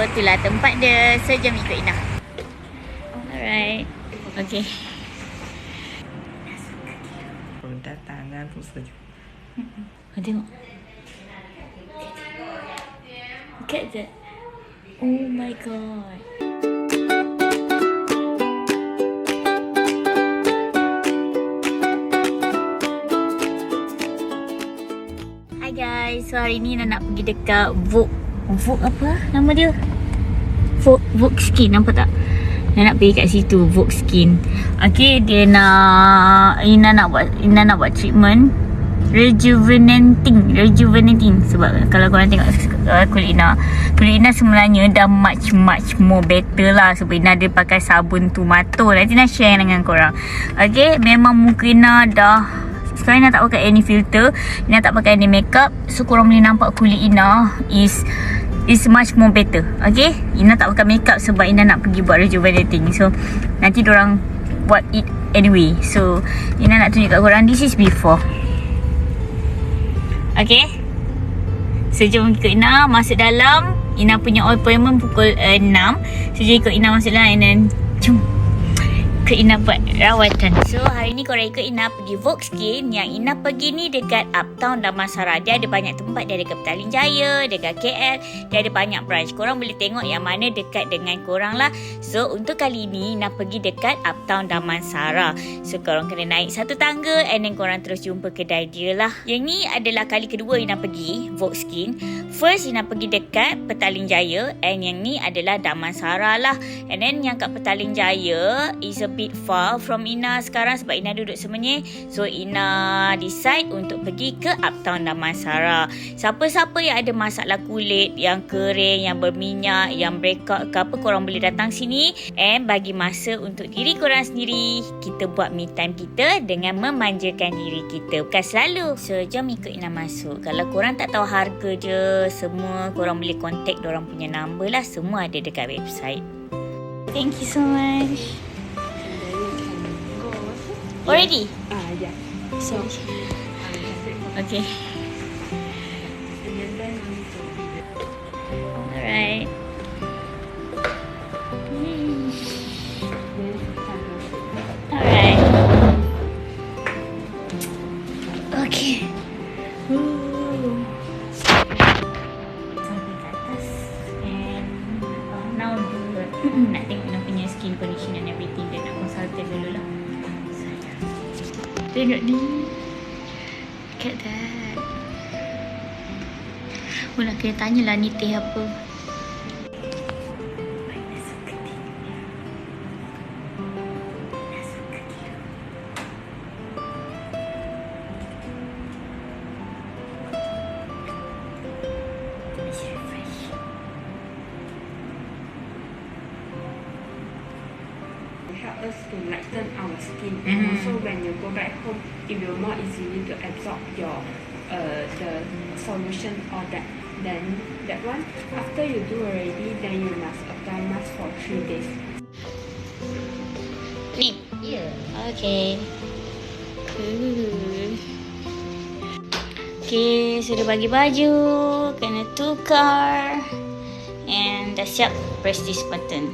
Itulah tempat dia. So, jom ikut Ina. Alright. Okay. Roda tangan pun sejuk. Tengok. Look at that. Oh my god. Hi guys. So hari ni nak pergi dekat Vogue apa nama dia? Vogue Skin, nampak tak? Ina nak pergi kat situ, Vogue Skin. Okay, dia nak Ina nak buat treatment rejuvenating. Sebab kalau korang tengok kulit Ina sebenarnya dah much more better lah. Sebab Ina dia pakai sabun tomato. Nanti Ina share dengan korang. Okay, memang muka Ina dah, sekarang Ina tak pakai any filter, Ina tak pakai any makeup. So korang boleh nampak kulit Ina is much more better. Okay, Ina tak pakai makeup sebab Ina nak pergi buat rejuvenating. So nanti dorang buat it anyway. So Ina nak tunjuk kat korang, this is before. Okay, so jom ikut Ina masuk dalam. Ina punya appointment pukul 6. So jom ikut Ina masuk dalam and then jom ikut Ina buat rawatan. So hari ni korang ikut Ina pergi Vogue Skin. Yang Ina pergi ni dekat Uptown Damansara. Dia ada banyak tempat. Dia ada kat Petaling Jaya, dekat KL. Dia ada banyak branch. Korang boleh tengok yang mana dekat dengan korang lah. So untuk kali ni Ina pergi dekat Uptown Damansara. So korang kena naik satu tangga and then korang terus jumpa kedai dia lah. Yang ni adalah kali kedua Ina pergi Vogue Skin. First Ina pergi dekat Petaling Jaya and yang ni adalah Damansara lah. And then yang kat Petaling Jaya is a bit far from Ina sekarang sebab Ina duduk Semenyih. So Ina decide untuk pergi ke Uptown Damansara. Siapa-siapa yang ada masalah kulit, yang kering, yang berminyak, yang breakout ke apa, korang boleh datang sini and bagi masa untuk diri korang sendiri. Kita buat me time kita dengan memanjakan diri kita, bukan selalu. So jom ikut Ina masuk. Kalau korang tak tahu harga je semua, korang boleh contact dorang punya number lah. Semua ada dekat website. Thank you so much. Already? Yeah. So, okay. Alright. Alright. Okay. Sampai kat atas. And now nak tengok nak punya skin condition and everything. Dan nak consultant dulu lah. Tengok ni. Look at that. Oh, nak kena tanyalah ni teh apa. Help us to lighten our skin, and also when you go back home, it will more easily to absorb your the solution or that. Then that one, after you do already, then you must apply mask for 3 days. Ni? Yeah. Okay. Cool. Okay, sudah bagi baju, kena tukar, and dah siap press this button.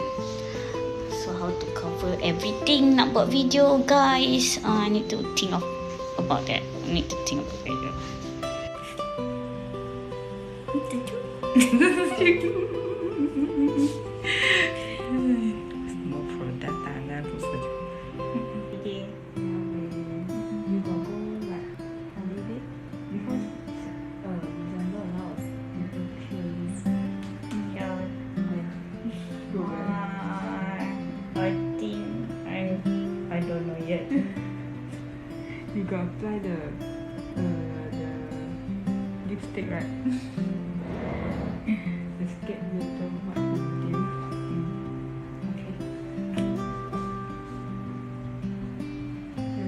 So how to cover everything, nak buat video guys. I need to think about that. I need to think about video. Semua produk tangan pun sejuk. Okay. You got go like holiday because December a lot of people close. Yeah. Go where? I think I don't know yet. You got apply the lipstick, right? The scared you don't want to do. Okay.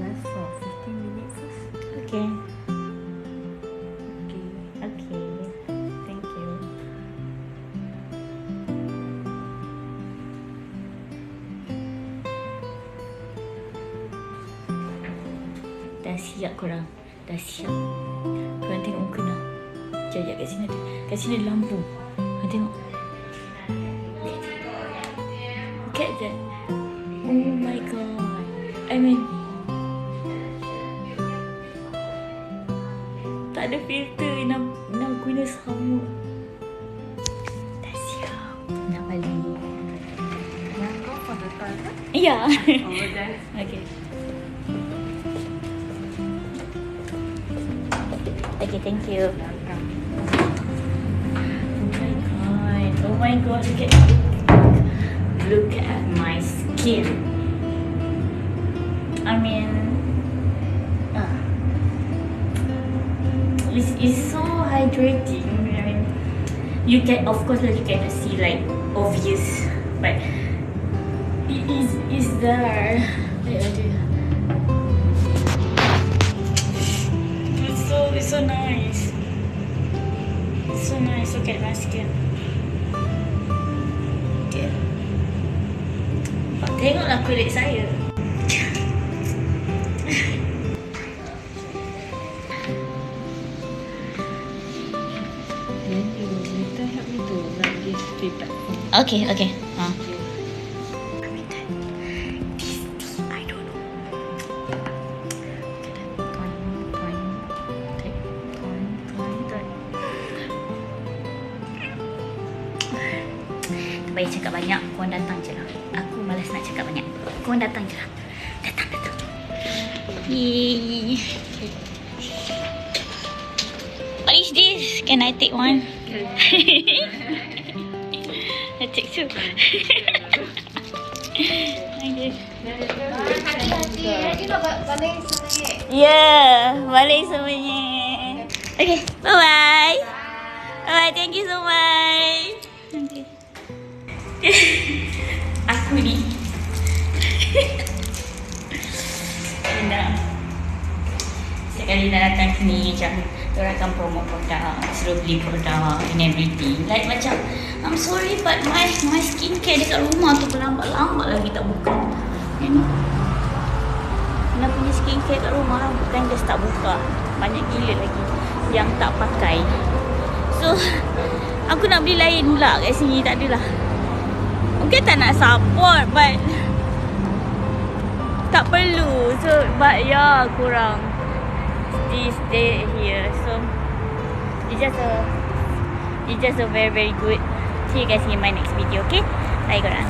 Rest for 15 minutes first. Okay. Okay. Okay. Thank you. Dah siap korang. Dah siap. Korang tengok muka nak. Sekejap kat sini ada. Kat sini ada lampu. Korang tengok. Look at that. Oh my god. I mean, tak ada filter, nak guna sama. Dah siap nak balik. Yeah, go for the toilet. Ya. Over there. Okay. Okay, thank you. Welcome. Oh my god, look at my skin. I mean, it's so hydrating. I mean, you can, of course, like, you cannot see like obvious, but it's there. It's so nice. It's so nice. Look at my skin. Okay. Tengoklah kulit saya. Then you later help me to write this feedback. Okay. Okay. I don't know. Baik cakap banyak, korang datang je lah. Aku malas nak cakap banyak. Korang datang je lah. Datang. Yay. What is this? Can I take one? I take two. Okay. Hati-hati nak balik sebenarnya. Yeah, balik semuanya. Okay, bye-bye. Bye, thank you so much. Okay. Aku ni Ina sekali dah datang sini macam diorang akan promote produk, suruh beli produk and everything. Like macam, I'm sorry but my skincare dekat rumah tu lambat lagi tak buka. Ini Ina punya skincare kat rumah bukan just tak buka, banyak gila lagi yang tak pakai. So aku nak beli lain pula kat sini, tak adalah. Mungkin tak nak support but tak perlu. So but yeah, kurang stay here. So it's just a very very good. See you guys in my next video. Okay, bye korang.